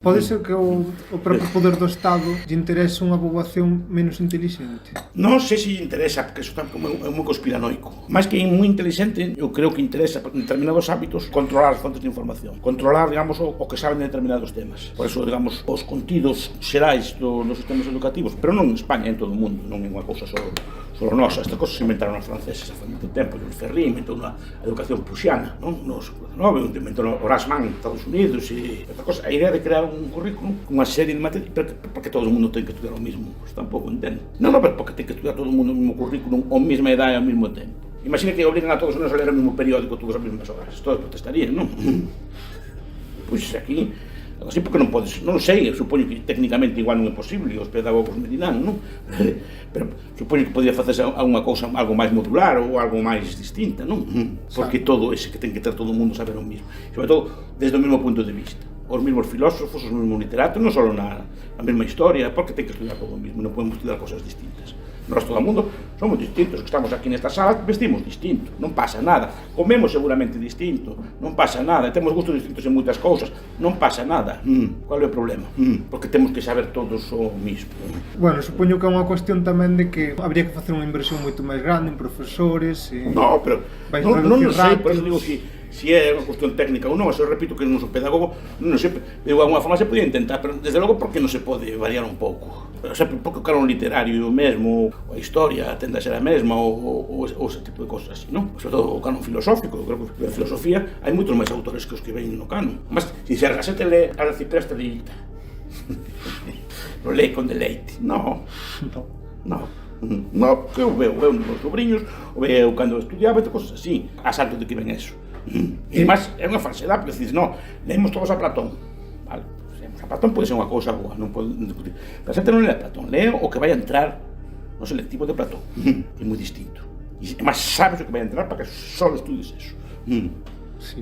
Pode ser que o propio poder do Estado lle interese unha poboación menos intelixente? Non sei se lle interesa, porque iso tamén é moi conspiranoico. Mais que é moi inteligente, eu creo que interesa en determinados hábitos controlar as fontes de información, controlar, digamos, o que saben de determinados temas. Por eso, digamos, os contidos xerais dos sistemas educativos, pero non en España, en todo o mundo, non é unha cousa só nosa. Estas cosas se inventaron os franceses há moito tempo, o Ferri inventou unha educación prusiana, non? Nos 19, inventou o Rasman en Estados Unidos e outra cosa. A idea de crear un currículum, unha serie de materias, porque todo o mundo ten que estudiar o mismo, pues tampouco entendo. Non, porque ten que estudiar todo o mundo o mesmo currículum, a mesma edade e ao mesmo tempo. Imagina que obrigan a todos os nenos a ler o mesmo periódico todas as mesmas horas, todos protestarían, non? Pois aquí, así porque non podes, non sei, eu supoño que técnicamente igual non é posible, os pedagogos me dirán, non? Pero supoño que podía facerse unha cousa algo máis modular ou algo máis distinta, non? Porque todo ese que ten que ter todo o mundo saber o mismo, sobre todo desde o mesmo punto de vista. Os mesmos filósofos, os mesmos literatos, non só na mesma historia, porque ten que estudiar todo o mismo, non podemos estudiar cosas distintas. Nós, todo o mundo, somos distintos, que estamos aquí nesta sala, vestimos distinto, non pasa nada, comemos seguramente distinto, non pasa nada, temos gustos distintos en moitas cousas, non pasa nada. Qual é o problema? Porque temos que saber todos o mismo. Bueno, supoño que é unha cuestión tamén de que habría que facer unha inversión moito máis grande en profesores e... No, pero non sei, por eso digo que se é unha cuestión técnica ou non, eu repito que non sou pedagogo, non sei, de alguma forma se podía intentar, pero desde logo porque non se pode variar un pouco. O sea, porque o canon literario o mesmo, a historia tende a ser a mesma, ou ese tipo de cosas así, non? Sobre todo o canon filosófico, eu creo que a filosofía hai moitos máis autores que os que veñen no canon. Mas, se a xente lee a Arcipreste Leita, lo lee con deleite, non. No, que eu veo nos meus sobrinhos, o veo cando estudiaba, e cosas así, a salto de que ven eso. E máis, é unha falsedade, porque dices, non, leemos todos a Platón, vale, a Platón pode ser unha cousa boa, non pode discutir, pero a xente non lee a Platón, lee o que vai a entrar no selectivo de Platón, é moi distinto, e máis sabes o que vai a entrar para que só estudies eso. Sí.